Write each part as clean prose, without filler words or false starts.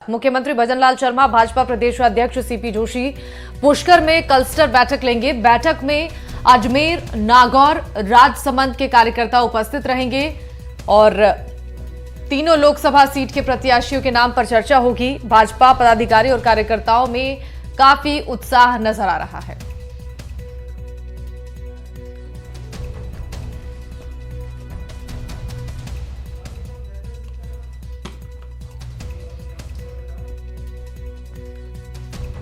मुख्यमंत्री भजनलाल शर्मा, भाजपा प्रदेश अध्यक्ष सीपी जोशी पुष्कर में क्लस्टर बैठक लेंगे। बैठक में अजमेर, नागौर, राजसमंद के कार्यकर्ता उपस्थित रहेंगे और तीनों लोकसभा सीट के प्रत्याशियों के नाम पर चर्चा होगी। भाजपा पदाधिकारी और कार्यकर्ताओं में काफी उत्साह नजर आ रहा है।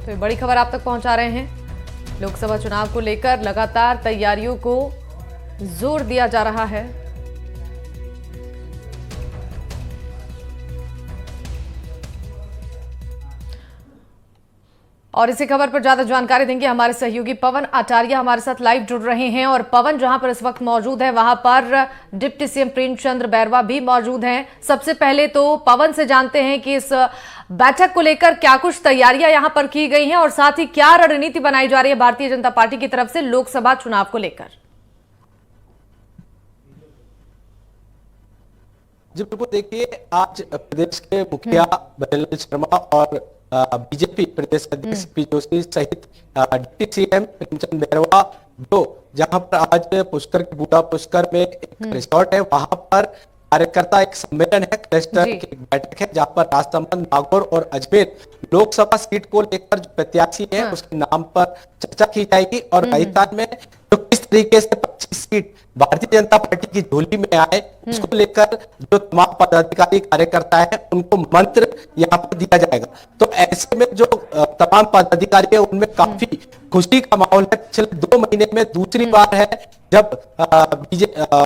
तो बड़ी खबर आप तक पहुंचा रहे हैं। लोकसभा चुनाव को लेकर लगातार तैयारियों को जोर दिया जा रहा है। और इसी खबर पर ज्यादा जानकारी देंगे हमारे सहयोगी पवन आचार्य हमारे साथ लाइव जुड़ रहे हैं। और पवन, जहां पर इस वक्त मौजूद है वहां पर डिप्टी सीएम प्रेमचंद बैरवा भी मौजूद हैं। सबसे पहले तो पवन से जानते हैं कि इस बैठक को लेकर क्या कुछ तैयारियां यहां पर की गई हैं और साथ ही क्या रणनीति बनाई जा रही है भारतीय जनता पार्टी की तरफ से लोकसभा चुनाव को लेकर। जी बिल्कुल, देखिए आज प्रदेश के मुखिया भजनलाल शर्मा और बीजेपी प्रदेश अध्यक्ष सीपी जोशी सहित डिप्टी सीएम प्रेमचंद बैरवा जो जहां पर आज पुष्कर के बूटा पुष्कर में एक रिसोर्ट है, वहां पर कार्यकर्ता एक सम्मेलन है, क्लस्टर की बैठक है, जहां पर राजसमंद, नागौर और अजमेर लोकसभा सीट को लेकर जो प्रत्याशी है उसके नाम पर चर्चा की जाएगी। और राजस्थान में जो किस तरीके से 25 सीट भारतीय जनता पार्टी की झोली में आए उसको लेकर जो तमाम पदाधिकारी कार्यकर्ता है उनको मंत्र यहाँ पर दिया जाएगा। तो ऐसे में जो तमाम पदाधिकारी है उनमें काफी खुशी का माहौल है। पिछले 2 महीने में दूसरी बार है जब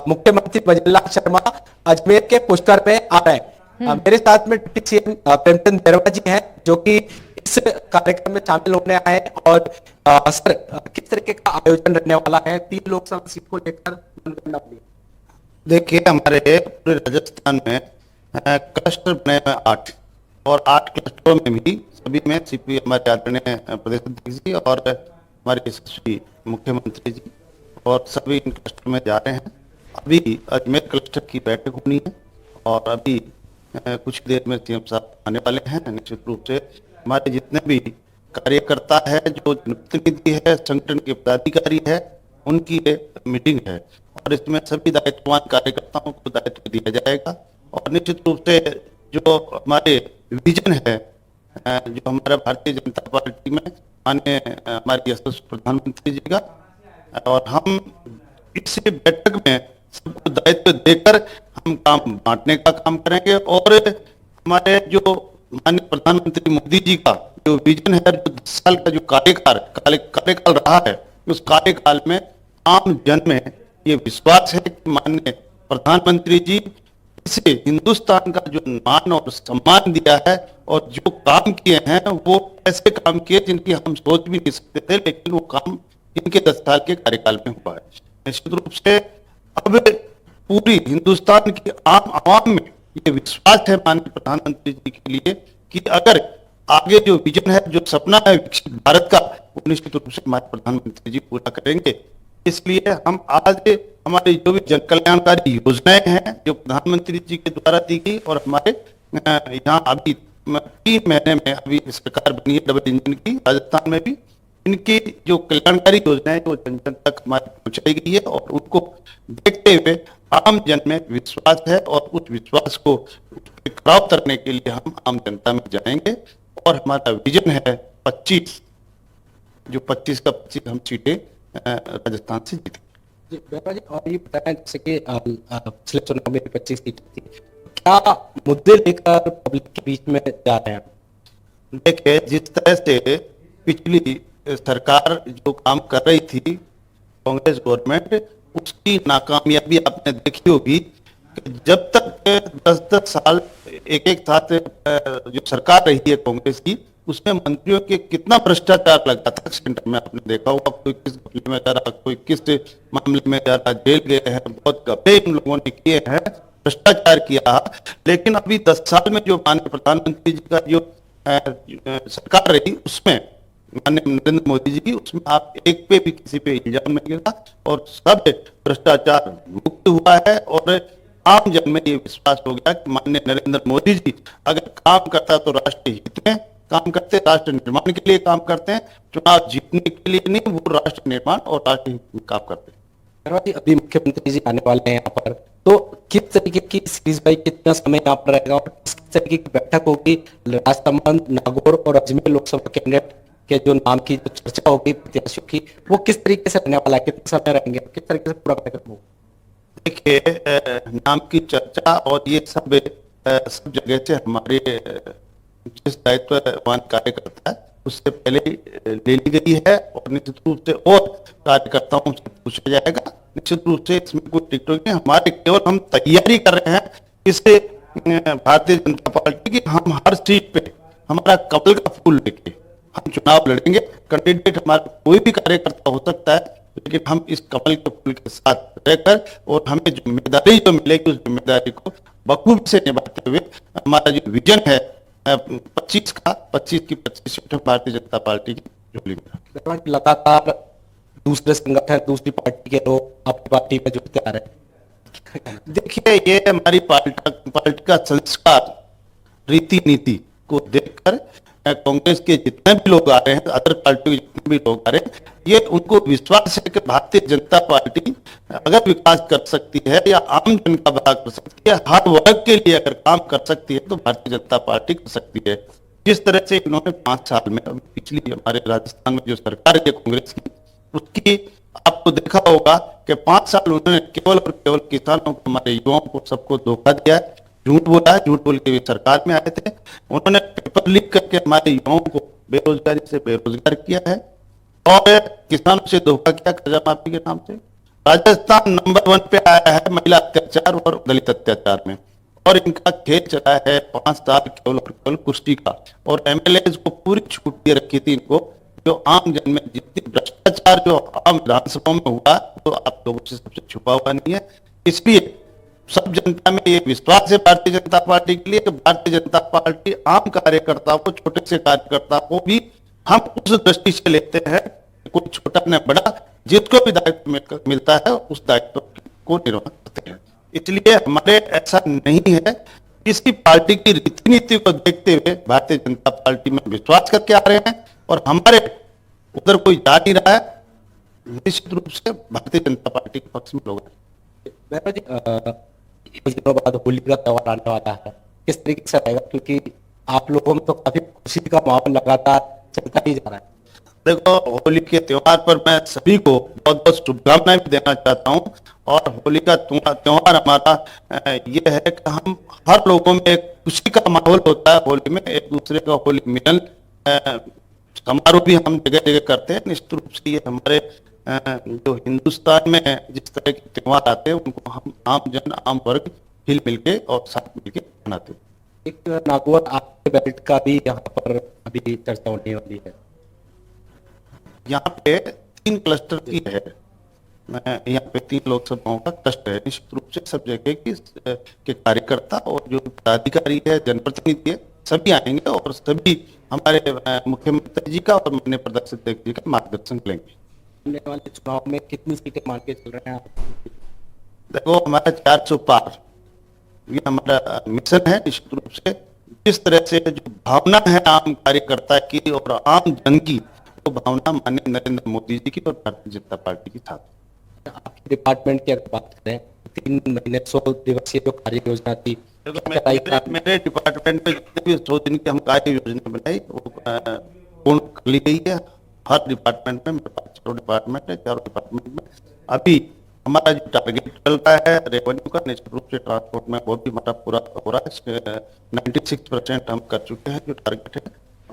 मुख्यमंत्री भजनलाल शर्मा अजमेर के पुष्कर में आ रहे हैं। मेरे साथ में डिप्टी सीएम प्रेमचंद बैरवा जी हैं जो कि इस कार्यक्रम में शामिल होने आए हैं। और सर, किस तरीके का आयोजन रहने वाला है 3 लोकसभा सीट को लेकर? देखिए, हमारे पूरे राजस्थान में क्लस्टर बने हुए 8 और 8 क्लस्टरों में भी सभी में सीपी हमारे आदरणीय प्रदेश अध्यक्ष जी और हमारे यशस्वी मुख्यमंत्री जी और सभी इन क्लस्टर में जा रहे हैं। अभी अजमेर क्लस्टर की बैठक होनी है और अभी कुछ देर में सीएम साहब आने वाले हैं। निश्चित रूप से हमारे जितने भी कार्यकर्ता है, जो जनप्रतिनिधि है, संगठन के पदाधिकारी है, उनकी मीटिंग है और इसमें सभी दायित्ववान कार्यकर्ताओं को दायित्व दिया जाएगा। और निश्चित रूप से जो हमारे विजन है, जो हमारा भारतीय जनता पार्टी में माननीय हमारे यशस्वी प्रधानमंत्री जी का, और हम इस बैठक में सबको दायित्व देकर हम काम बांटने का काम करेंगे। और हमारे जो माननीय प्रधानमंत्री मोदी जी का जो विजन है, जो 10 साल का जो कार्यकाल रहा है, उस कार्यकाल में आम जन में ये विश्वास है कि माननीय प्रधानमंत्री जी इसे हिंदुस्तान का जो मान और सम्मान दिया है और जो काम किए हैं वो ऐसे काम किए जिनकी हम सोच भी नहीं सकते थे, लेकिन वो काम इनके 10 साल के कार्यकाल में हुआ है। निश्चित रूप से अब पूरी हिंदुस्तान की आम आवाम में ये विश्वास है माननीय प्रधानमंत्री जी के लिए कि अगर आगे जो विजन है, जो सपना है विकसित भारत का, वो निश्चित रूप से हमारे प्रधानमंत्री जी पूरा करेंगे। इसलिए हम आज हमारी जो भी जन कल्याणकारी योजनाएं हैं जो प्रधानमंत्री जी के द्वारा दी गई और हमारे यहाँ अभी 3 महीने में अभी सरकार बनी है डबल इंजन की, राजस्थान में भी इनकी जो कल्याणकारी योजनाएं वो जन जन तक हमारी पहुंचाई गई है और उनको देखते हुए आम जन में विश्वास है और उस विश्वास को खराब करने के लिए हम आम जनता में जाएंगे। और हमारा विजन है 25 का 25 हम सीटें राजस्थान से जीतेंगे। जी, और ये बताएं जैसे कि पिछले चुनाव में 25 सीटें थी, क्या मुद्दे लेकर पब्लिक के बीच में जा रहे हैं? देखिए, जिस तरह से पिछली सरकार जो काम कर रही थी कांग्रेस गवर्नमेंट, उसकी नाकामयाबी आपने देखी होगी। जब तक 10-10 साल एक साथ जो सरकार रही है कांग्रेस की, उसमें मंत्रियों के कितना भ्रष्टाचार लगा था सेंटर में, आपने देखा होगा। कोई किस घपले में जा रहा, कोई किस मामले में जा रहा, जेल गए हैं, बहुत घपले इन लोगों ने किए हैं, भ्रष्टाचार किया। लेकिन अभी 10 साल में जो माननीय प्रधानमंत्री जी का जो सरकार रही उसमें माननीय नरेंद्र मोदी जी की, उसमें आप एक पे भी किसी पे इल्जाम नहीं गिरा और सब भ्रष्टाचार मुक्त हुआ है। और आम जन में ये विश्वास हो गया कि माननीय नरेंद्र मोदी जी अगर काम करता तो राष्ट्र हित में काम करते, राष्ट्र निर्माण के लिए काम करते हैं, चुनाव जीतने के लिए नहीं, वो राष्ट्र निर्माण और राष्ट्र हित में काम करते हैं। अभी मुख्यमंत्री जी आने वाले हैं यहाँ पर, तो किस तरीके की सीरीज भाई कितना समय यहाँ पर रहेगा और किस तरीके की बैठक होगी? राजसमंद, नागौर और अजमेर लोकसभा कैंडिडेट के जो नाम की जो चर्चा होगी प्रत्याशियों की, वो किस तरीके से रहने वाला है, कितने समय रहेंगे, किस तरीके से पूरा कार्यक्रम होगा? देखिए, नाम की चर्चा और ये सब सब जगह से हमारे जिस दायित्ववान कार्यकर्ता है उससे पहले ले ली गई है और निश्चित रूप से और कार्यकर्ताओं से पूछा जाएगा। निश्चित रूप से इसमें कोई टिकटॉक नहीं, हमारे केवल हम तैयारी कर रहे हैं इससे भारतीय जनता पार्टी की, हम हर सीट पे हमारा कमल का फूल लेके हम चुनाव लड़ेंगे। कैंडिडेट हमारा कोई भी कार्यकर्ता हो सकता है, लेकिन हम इस कमल के फूल के साथ रहकर और हमें जिम्मेदारी जो मिलेगी उस जिम्मेदारी को बखूबी से निभाते हुए हमारा जो विजन है 25 की 25 सीटें भारतीय जनता पार्टी की झोली में। लगातार दूसरे संगठन, दूसरी पार्टी के लोग आपकी पार्टी में जुड़ते आ रहे हैं। देखिए, ये हमारी पार्टी का संस्कार, रीति नीति को देखकर कांग्रेस के जितने भी लोग आ रहे हैं, अदर पार्टी के जितने भी लोग आ रहे हैं, ये उनको विश्वास है कि भारतीय जनता पार्टी अगर विकास कर सकती है या आम जन का भला कर सकती है, हर वर्ग के लिए अगर काम कर सकती है तो भारतीय जनता पार्टी कर सकती है। जिस तरह से इन्होंने 5 साल में, अभी पिछली हमारे राजस्थान में जो सरकार है कांग्रेस की, उसकी आपको देखा होगा कि 5 साल उन्होंने केवल और केवल किसानों को, हमारे युवाओं को, सबको धोखा दिया है, झूठ बोला है, झूठ बोल के भी सरकार में आए थे। उन्होंने पेपर लीक करके हमारे युवाओं को बेरोजगारी से बेरोजगार किया है और किसानों से धोखा किया कर्जा माफी के नाम से। राजस्थान नंबर 1 पे आया है महिला अत्याचार और दलित अत्याचार में, और इनका खेल चला है 5 साल केवल और केवल कुर्सी का, और एमएलए को पूरी छूट दे रखी थी इनको। जो आम जन में जितनी भ्रष्टाचार जो आम विधानसभा में हुआ तो आप लोगों से सबसे छुपा हुआ नहीं है। इसलिए सब जनता में ये विश्वास है भारतीय जनता पार्टी के लिए कि भारतीय जनता पार्टी आम कार्यकर्ताओं को, छोटे से कार्यकर्ता को भी हम उस दृष्टि से लेते हैं, कोई छोटा न बड़ा, जिसको भी दायित्व मिलता है उस दायित्व को निर्वहन करते हैं। इसलिए हमारे ऐसा नहीं है, किसी पार्टी की रीति नीति को देखते हुए भारतीय जनता पार्टी में विश्वास करके आ रहे हैं और हमारे उधर कोई जा नहीं रहा है। निश्चित रूप से भारतीय जनता पार्टी के पक्ष में लोग हैं। कुछ दिनों बाद होली का त्योहार आने वाला है, किस तरीके से रहेगा? क्योंकि आप लोगों में तो काफी खुशी का माहौल लगातार चलता ही जा रहा है। देखो, होली के त्योहार पर मैं सभी को बहुत बहुत शुभकामनाएं भी देना चाहता हूं, और होली का त्योहार हमारा ये है कि हम हर लोगों में एक खुशी का माहौल होता है। होली में एक दूसरे का होली मिलन समारोह भी हम जगह जगह करते हैं। निश्चित रूप से ये हमारे जो हिंदुस्तान में जिस तरह के त्योहार आते हैं उनको हम आम जन, आम वर्ग हिल मिलके और साथ मिलके मनाते हैं। एक नागौर आपके बेल्ट का भी यहाँ पर अभी चर्चा होने वाली है। यहाँ पे 3 क्लस्टर की है, यहाँ पे 3 लोकसभाओं का क्लस्टर है। निश्चित रूप से सब जगह के कार्यकर्ता और जो पदाधिकारी है, जनप्रतिनिधि है, सभी आएंगे और सभी हमारे मुख्यमंत्री जी का और माननीय प्रधान जी का मार्गदर्शन लेंगे। आने वाले चुनाव में कितनी सीटें मान के चल रहे हैं आप? देखो, हमारा 400 पार ये हमारा मिशन है। निश्चित रूप से जिस तरह से जो भावना है आम कार्यकर्ता की और आम जन की, वो भावना माननीय नरेंद्र मोदी जी की और भारतीय जनता पार्टी की साथ। आपके डिपार्टमेंट की अगर बात करें, 3 महीने 100 दिवसीय जो कार्य योजना थी, मेरे डिपार्टमेंट में जितने भी 100 दिन की हम कार्य योजना बनाई वो पूर्ण कर ली गई है। हर डिपार्टमेंट में, मेरे पास 4 डिपार्टमेंट है, 4 डिपार्टमेंट में अभी हमारा जो टारगेट चल रहा है रेवेन्यू का, निश्चित रूप से ट्रांसपोर्ट में वो भी हमारा पूरा हो रहा है। 96% हम कर चुके हैं जो टारगेट है,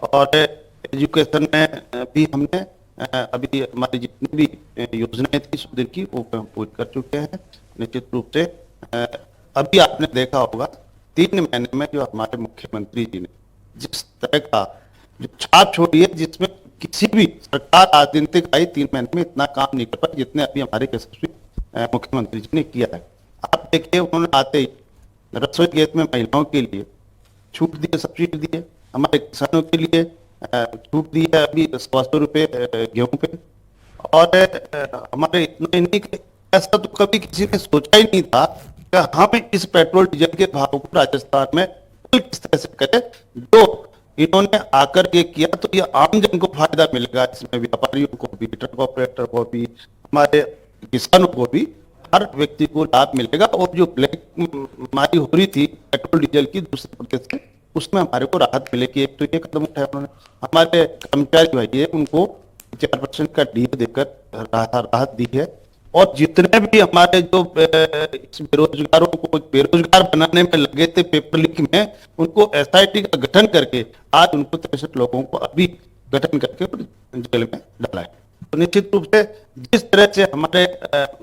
और एजुकेशन में भी हमने अभी हमारी जितनी भी योजनाएं थी सुधीर की वो हम पूरी कर चुके हैं। निश्चित रूप से अभी आपने देखा होगा 3 महीने में जो हमारे मुख्यमंत्री जी ने जिस तरह का जो छाप छोड़ी है, जिसमें किसी भी सरकार राजनीतिक आई 3 महीने में इतना काम नहीं कर पाई जितने अभी हमारे यशस्वी मुख्यमंत्री जी ने किया है। आप देखिए, उन्होंने आते ही रसोई गैस में महिलाओं के लिए छूट दिए, सब्सिडी दिए, हमारे किसानों के लिए छूट दी है अभी 100 रुपये गेहूं पे, और हमारे इतना ही नहीं, ऐसा तो कभी किसी ने सोचा ही नहीं था कि हम इस पेट्रोल डीजल के भाव को राजस्थान में किस तरह से करें। जो इन्होंने आकर के किया तो ये आम जन को फायदा मिलेगा, इसमें व्यापारियों को भी, ट्रक ऑपरेटर को भी, हमारे किसानों को भी, हर व्यक्ति को लाभ मिलेगा। और जो ब्लैक मारी हो रही थी पेट्रोल डीजल की दूसरे प्रदेश से, उसमें हमारे को राहत मिलेगी। एक तो ये कदम उठाया उन्होंने। हमारे कर्मचारी भाई है उनको 4% का डीए देकर राहत दी है। और जितने भी हमारे जो बेरोजगारों को बेरोजगार बनाने में लगे थे पेपर लीक में, उनको एसआईटी का गठन करके आज उनको 63 लोगों को अभी गठन करके जेल में डाला है। तो निश्चित रूप से जिस तरह से हमारे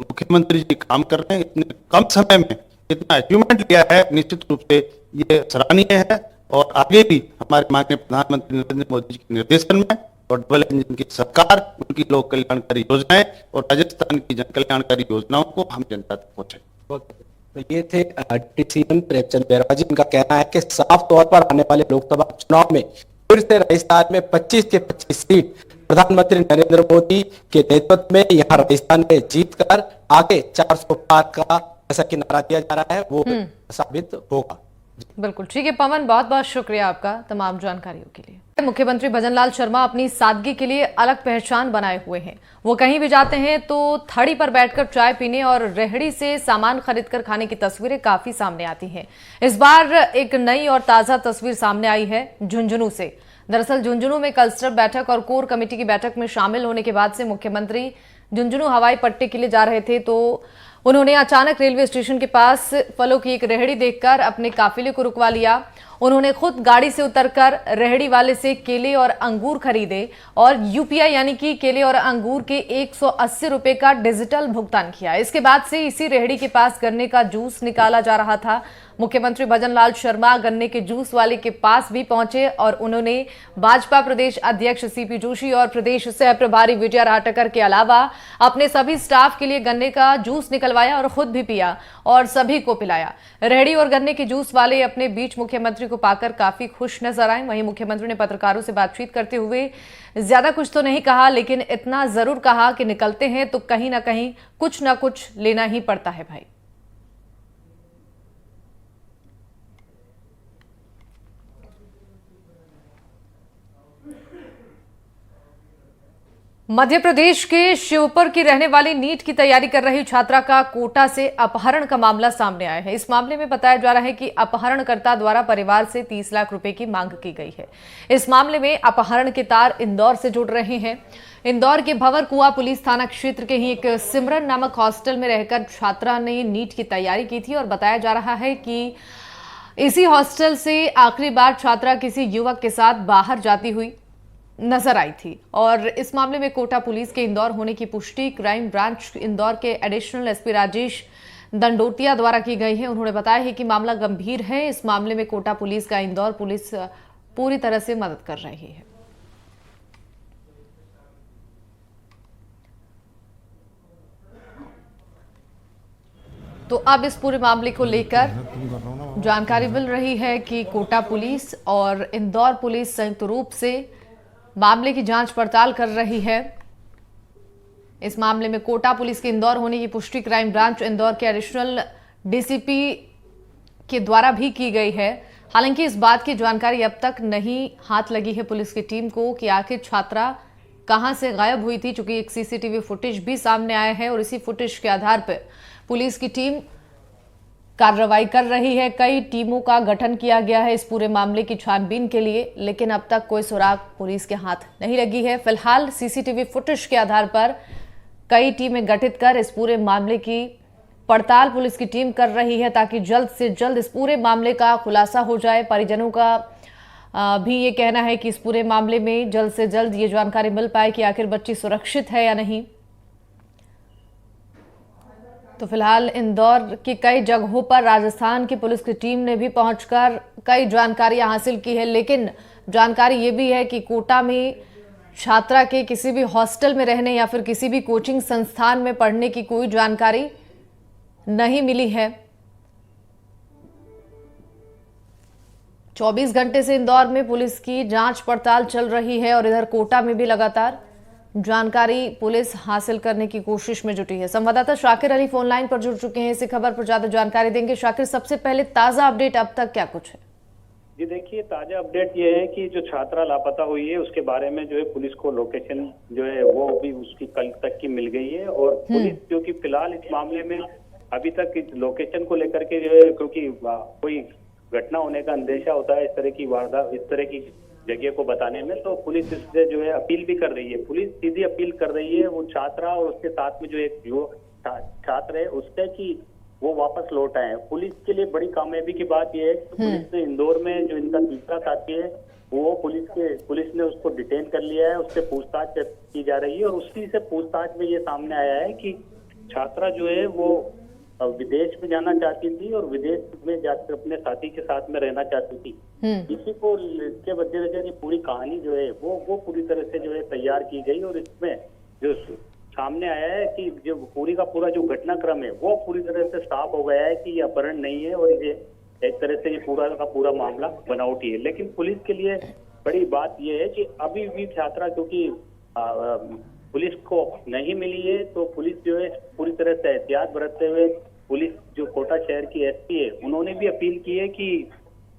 मुख्यमंत्री जी काम कर रहे हैं, इतने कम समय में इतना अचीवमेंट लिया है, निश्चित रूप से ये सराहनीय है। और आगे भी हमारे माननीय प्रधानमंत्री नरेंद्र मोदी जी के निर्देशन में और डबल इंजन की सरकार, उनकी लोक कल्याणकारी योजनाएं और राजस्थान की जन कल्याणकारी योजनाओं को हम जनता तक पहुंचाएं। तो ये थे सीएम प्रेमचंद बैरवा जी। उनका कहना है कि साफ तौर पर आने वाले लोकसभा चुनाव में फिर से राजस्थान में 25 के 25 सीट प्रधानमंत्री नरेंद्र मोदी के नेतृत्व में यहाँ राजस्थान में जीतकर आगे 400 पार का जैसा कि नारा दिया जा रहा है वो साबित होगा। बिल्कुल ठीक है पवन, बहुत बहुत शुक्रिया आपका तमाम जानकारियों के लिए। मुख्यमंत्री भजनलाल शर्मा अपनी सादगी के लिए अलग पहचान बनाए हुए हैं। वो कहीं भी जाते हैं तो थड़ी पर बैठकर चाय पीने और रेहड़ी से सामान खरीदकर खाने की तस्वीरें काफी सामने आती हैं। इस बार एक नई और ताजा तस्वीर सामने आई है झुंझुनू से। दरअसल झुंझुनू में क्लस्टर बैठक और कोर कमेटी की बैठक में शामिल होने के बाद से मुख्यमंत्री झुंझुनू हवाई पट्टी के लिए जा रहे थे तो उन्होंने अचानक रेलवे स्टेशन के पास फलों की एक रेहड़ी देखकर अपने काफिले को रुकवा लिया। उन्होंने खुद गाड़ी से उतरकर रेहड़ी वाले से केले और अंगूर खरीदे और यूपीआई यानी कि केले और अंगूर के 180 रुपए का डिजिटल भुगतान किया। इसके बाद से इसी रेहड़ी के पास गन्ने का जूस निकाला जा रहा था। मुख्यमंत्री भजनलाल शर्मा गन्ने के जूस वाले के पास भी पहुंचे और उन्होंने भाजपा प्रदेश अध्यक्ष सीपी जोशी और प्रदेश सह प्रभारी विजय राहटकर के अलावा अपने सभी स्टाफ के लिए गन्ने का जूस निकलवाया और खुद भी पिया और सभी को पिलाया। रेहड़ी और गन्ने के जूस वाले अपने बीच मुख्यमंत्री को पाकर काफी खुश नजर आए। वहीं मुख्यमंत्री ने पत्रकारों से बातचीत करते हुए ज्यादा कुछ तो नहीं कहा, लेकिन इतना जरूर कहा कि निकलते हैं तो कहीं ना कहीं कुछ ना कुछ लेना ही पड़ता है भाई। मध्य प्रदेश के शिवपुर की रहने वाली नीट की तैयारी कर रही छात्रा का कोटा से अपहरण का मामला सामने आया है। इस मामले में बताया जा रहा है कि अपहरणकर्ता द्वारा परिवार से 30 लाख रुपए की मांग की गई है। इस मामले में अपहरण के तार इंदौर से जुड़ रहे हैं। इंदौर के भंवर कुआं पुलिस थाना क्षेत्र के ही एक सिमरन नामक हॉस्टल में रहकर छात्रा ने नीट की तैयारी की थी और बताया जा रहा है कि इसी हॉस्टल से आखिरी बार छात्रा किसी युवक के साथ बाहर जाती हुई नजर आई थी। और इस मामले में कोटा पुलिस के इंदौर होने की पुष्टि क्राइम ब्रांच इंदौर के एडिशनल एसपी राजेश दंडोतिया द्वारा की गई है। उन्होंने बताया है कि मामला गंभीर है। इस मामले में कोटा पुलिस का इंदौर पुलिस पूरी तरह से मदद कर रही है। तो अब इस पूरे मामले को लेकर जानकारी मिल रही है कि कोटा पुलिस और इंदौर पुलिस संयुक्त रूप से मामले की जांच पड़ताल कर रही है। इस मामले में कोटा पुलिस के इंदौर होने की पुष्टि क्राइम ब्रांच इंदौर के एडिशनल डीसीपी के द्वारा भी की गई है। हालांकि इस बात की जानकारी अब तक नहीं हाथ लगी है पुलिस की टीम को कि आखिर छात्रा कहां से गायब हुई थी, चूंकि एक सीसीटीवी फुटेज भी सामने आया है और इसी फुटेज के आधार पर पुलिस की टीम कार्रवाई कर रही है। कई टीमों का गठन किया गया है इस पूरे मामले की छानबीन के लिए, लेकिन अब तक कोई सुराग पुलिस के हाथ नहीं लगी है। फिलहाल सीसीटीवी फुटेज के आधार पर कई टीमें गठित कर इस पूरे मामले की पड़ताल पुलिस की टीम कर रही है ताकि जल्द से जल्द इस पूरे मामले का खुलासा हो जाए। परिजनों का भी ये कहना है कि इस पूरे मामले में जल्द से जल्द ये जानकारी मिल पाए कि आखिर बच्ची सुरक्षित है या नहीं। तो फिलहाल इंदौर की कई जगहों पर राजस्थान की पुलिस की टीम ने भी पहुंचकर कई जानकारियां हासिल की है, लेकिन जानकारी ये भी है कि कोटा में छात्रा के किसी भी हॉस्टल में रहने या फिर किसी भी कोचिंग संस्थान में पढ़ने की कोई जानकारी नहीं मिली है। 24 घंटे से इंदौर में पुलिस की जांच पड़ताल चल रही है और इधर कोटा में भी लगातार जानकारी पुलिस हासिल करने की कोशिश में जुटी है। संवाददाता शाकिर अली फोन लाइन पर जुड़ चुके हैं, इसी खबर पर ज्यादा जानकारी देंगे। शाकिर, सबसे पहले ताजा अपडेट अब तक क्या कुछ है? जी देखिए, ताजा अपडेट ये है कि जो छात्रा लापता हुई है उसके बारे में जो है पुलिस को लोकेशन जो है वो भी उसकी कल तक की मिल गई है। और पुलिस जो कि फिलहाल इस मामले में अभी तक इस लोकेशन को लेकर के जो है, क्योंकि कोई घटना होने का अंदेशा होता है इस तरह की वारदात, इस तरह की जगह को बताने में, तो पुलिस इससे जो है अपील भी कर रही है। पुलिस सीधी अपील कर रही है वो छात्रा और उसके साथ में जो एक छात्र है उससे कि वो वापस लौट आए। पुलिस के लिए बड़ी कामयाबी की बात यह है कि पुलिस ने इंदौर में जो इनका तीसरा साथी है वो पुलिस ने उसको डिटेन कर लिया है, उससे पूछताछ की जा रही है। और उसी से पूछताछ में ये सामने आया है कि छात्रा जो है वो विदेश में जाना चाहती थी और विदेश में जाकर अपने साथी के साथ में रहना चाहती थी। इसी को के वजह से पूरी कहानी जो है वो पूरी तरह से जो है तैयार की गई। और इसमें जो सामने आया है कि जो पूरी का पूरा जो घटनाक्रम है वो पूरी तरह से साफ हो गया है कि ये अपहरण नहीं है और ये एक तरह से ये पूरा का पूरा मामला बनावटी है। लेकिन पुलिस के लिए बड़ी बात ये है कि अभी भी छात्रा क्योंकि पुलिस को नहीं मिली है, तो पुलिस जो है पूरी तरह से एहतियात बरतते हुए पुलिस जो कोटा शहर की एसपी है उन्होंने भी अपील की है कि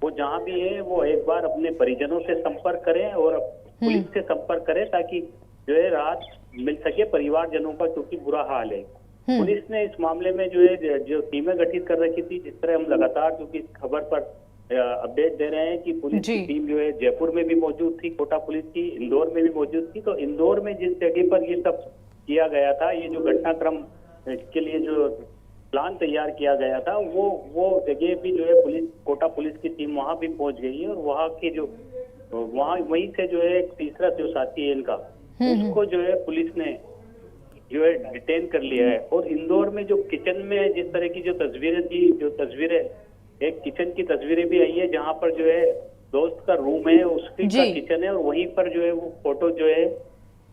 वो जहाँ भी है वो एक बार अपने परिजनों से संपर्क करें और पुलिस से संपर्क करें ताकि जो है राहत मिल सके परिवारजनों का, क्योंकि बुरा हाल है। पुलिस ने इस मामले में जो है जो टीमें गठित कर रखी थी, जिस तरह हम लगातार क्योंकि इस खबर पर अपडेट दे रहे हैं कि पुलिस की टीम जो है जयपुर में भी मौजूद थी, कोटा पुलिस की इंदौर में भी मौजूद थी। तो इंदौर में जिस जगह पर ये सब किया गया था, ये जो घटनाक्रम के लिए जो प्लान तैयार किया गया था, वो जगह भी जो है कोटा पुलिस की टीम वहां भी पहुंच गई है। और वहां के जो वहीं से जो है तीसरा जो साथी है इनका उसको जो है पुलिस ने जो है डिटेन कर लिया है। और इंदौर में जो किचन में जिस तरह की जो तस्वीरें थी, जो तस्वीरें एक किचन की तस्वीरें भी आई है जहां पर जो है दोस्त का रूम है उसकी का किचन है और वहीं पर जो है वो फोटो जो है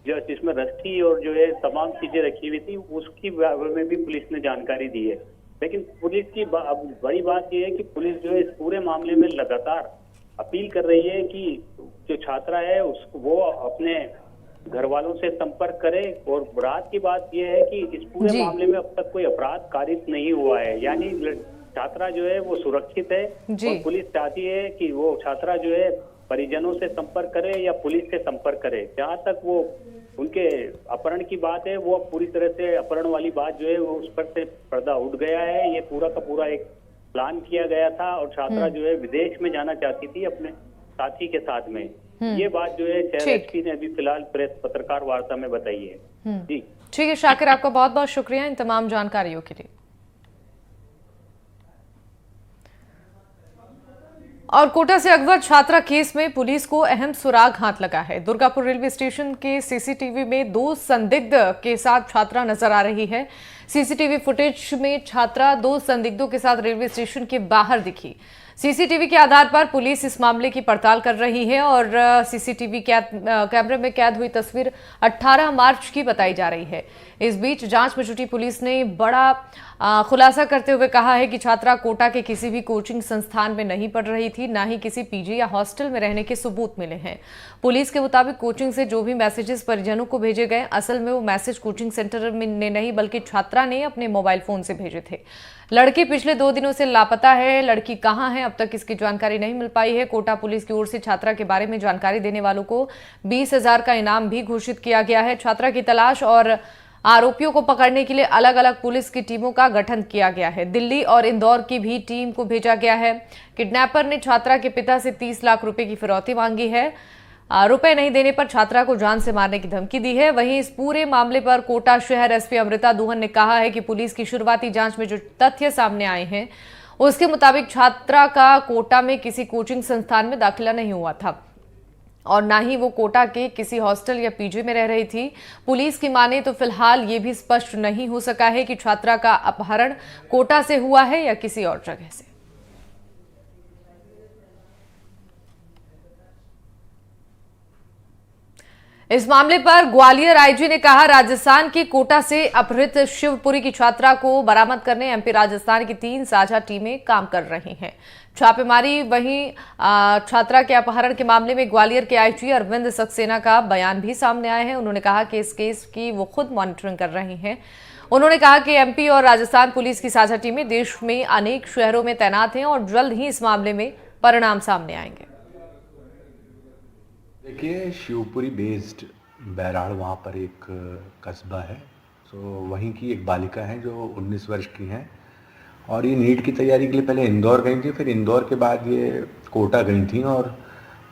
जो जिसमें रस्सी और जो है तमाम चीजें रखी हुई थी उसकी बारे में भी पुलिस ने जानकारी दी है। लेकिन पुलिस की बड़ी बात यह है कि पुलिस जो है इस पूरे मामले में लगातार अपील कर रही है कि जो छात्रा है उसको वो अपने घर वालों से संपर्क करे। और रात की बात यह है कि इस पूरे मामले में अब तक कोई अपराध कारित नहीं हुआ है, यानी छात्रा जो है वो सुरक्षित है। और पुलिस चाहती है कि वो छात्रा जो है परिजनों से संपर्क करे या पुलिस से संपर्क करे। जहाँ तक वो उनके अपहरण की बात है, वो पूरी तरह से अपहरण वाली बात जो है वो उस पर से पर्दा उठ गया है। ये पूरा का पूरा एक प्लान किया गया था और छात्रा जो है विदेश में जाना चाहती थी अपने साथी के साथ में। ये बात जो है शहर एसपी ने अभी फिलहाल प्रेस पत्रकार वार्ता में बताई है। जी ठीक है शाकिर, आपका बहुत बहुत शुक्रिया इन तमाम जानकारियों के लिए। और कोटा से अगवा छात्रा केस में पुलिस को अहम सुराग हाथ लगा है। दुर्गापुर रेलवे स्टेशन के सीसीटीवी में 2 संदिग्ध के साथ छात्रा नजर आ रही है। सीसीटीवी फुटेज में छात्रा 2 संदिग्धों के साथ रेलवे स्टेशन के बाहर दिखी। सीसीटीवी के आधार पर पुलिस इस मामले की पड़ताल कर रही है और सीसीटीवी कैमरे में कैद हुई तस्वीर 18 मार्च की बताई जा रही है। इस बीच जांच में जुटी पुलिस ने बड़ा खुलासा करते हुए कहा है कि छात्रा कोटा के किसी भी कोचिंग संस्थान में नहीं पढ़ रही थी, ना ही किसी पीजी या हॉस्टल में रहने के सबूत मिले हैं। पुलिस के मुताबिक कोचिंग से जो भी मैसेजेस परिजनों को भेजे गए, असल में वो मैसेज कोचिंग सेंटर ने नहीं बल्कि छात्रा ने अपने मोबाइल फोन से भेजे थे। लड़की पिछले 2 दिनों से लापता है। लड़की कहां है अब तक इसकी जानकारी नहीं मिल पाई है। कोटा पुलिस की ओर से छात्रा के बारे में जानकारी देने वालों को 20,000 का इनाम भी घोषित किया गया है। छात्रा की तलाश और आरोपियों को पकड़ने के लिए अलग अलग पुलिस की टीमों का गठन किया गया है। दिल्ली और इंदौर की भी टीम को भेजा गया है। किडनैपर ने छात्रा के पिता से 30 लाख रुपए की फिरौती मांगी है। रुपए नहीं देने पर छात्रा को जान से मारने की धमकी दी है। वहीं इस पूरे मामले पर कोटा शहर एसपी अमृता दुहन ने कहा है कि पुलिस की शुरुआती जांच में जो तथ्य सामने आए हैं उसके मुताबिक छात्रा का कोटा में किसी कोचिंग संस्थान में दाखिला नहीं हुआ था और ना ही वो कोटा के किसी हॉस्टल या पीजी में रह रही थी। पुलिस की माने तो फिलहाल ये भी स्पष्ट नहीं हो सका है कि छात्रा का अपहरण कोटा से हुआ है या किसी और जगह से। इस मामले पर ग्वालियर आईजी ने कहा, राजस्थान के कोटा से अपहृत शिवपुरी की छात्रा को बरामद करने एमपी राजस्थान की 3 साझा टीमें काम कर रही हैं। छापेमारी वहीं छात्रा के अपहरण के मामले में ग्वालियर के आईजी अरविंद सक्सेना का बयान भी सामने आया है। उन्होंने कहा कि इस केस की वो खुद मॉनिटरिंग कर रही हैं। उन्होंने कहा कि एमपी और राजस्थान पुलिस की साझा टीमें देश में अनेक शहरों में तैनात हैं और जल्द ही इस मामले में परिणाम सामने आएंगे। देखिए, शिवपुरी बेस्ड बैराड़ वहाँ पर एक कस्बा है। वहीं की एक बालिका है जो 19 वर्ष की हैं और ये नीट की तैयारी के लिए पहले इंदौर गई थी, फिर इंदौर के बाद ये कोटा गई थी और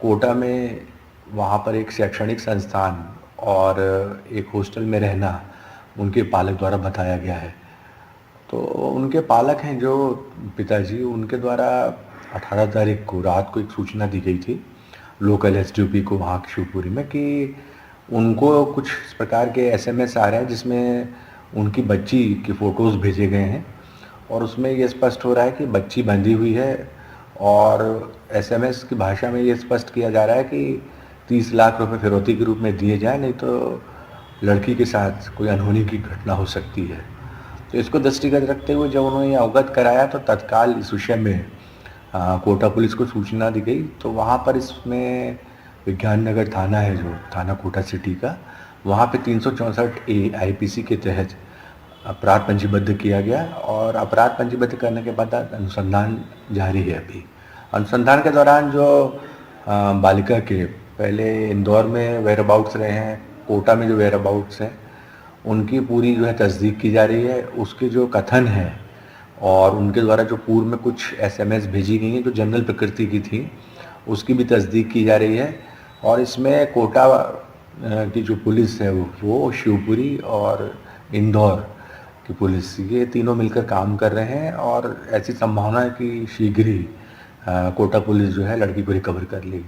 कोटा में वहाँ पर एक शैक्षणिक संस्थान और एक हॉस्टल में रहना उनके पालक द्वारा बताया गया है। तो उनके पालक हैं जो पिताजी, उनके द्वारा 18 तारीख को रात को एक सूचना दी गई थी लोकल एसडीओपी को वहाँ की शिवपुरी में कि उनको कुछ इस प्रकार के एसएमएस आ रहे हैं जिसमें उनकी बच्ची की फ़ोटोज़ भेजे गए हैं और उसमें ये स्पष्ट हो रहा है कि बच्ची बंधी हुई है और एसएमएस की भाषा में ये स्पष्ट किया जा रहा है कि 30 लाख रुपए फिरौती के रूप में दिए जाए, नहीं तो लड़की के साथ कोई अनहोनी की घटना हो सकती है। तो इसको दृष्टिगत रखते हुए जब उन्होंने अवगत कराया तो तत्काल इस विषय में कोटा पुलिस को सूचना दी गई। तो वहाँ पर इसमें विज्ञान नगर थाना है जो थाना कोटा सिटी का, वहाँ पे 364A आईपीसी के तहत अपराध पंजीबद्ध किया गया और अपराध पंजीबद्ध करने के बाद अनुसंधान जारी है। अभी अनुसंधान के दौरान जो बालिका के पहले इंदौर में वेयर अबाउट्स रहे हैं, कोटा में जो वेयर अबाउट्स हैं, उनकी पूरी जो है तस्दीक की जा रही है। उसके जो कथन है और उनके द्वारा जो पूर्व में कुछ एसएमएस भेजी गई हैं जो जनरल प्रकृति की थी, उसकी भी तस्दीक की जा रही है। और इसमें कोटा की जो पुलिस है वो शिवपुरी और इंदौर की पुलिस, ये तीनों मिलकर काम कर रहे हैं और ऐसी संभावना है कि शीघ्र ही कोटा पुलिस जो है लड़की को रिकवर कर लेगी।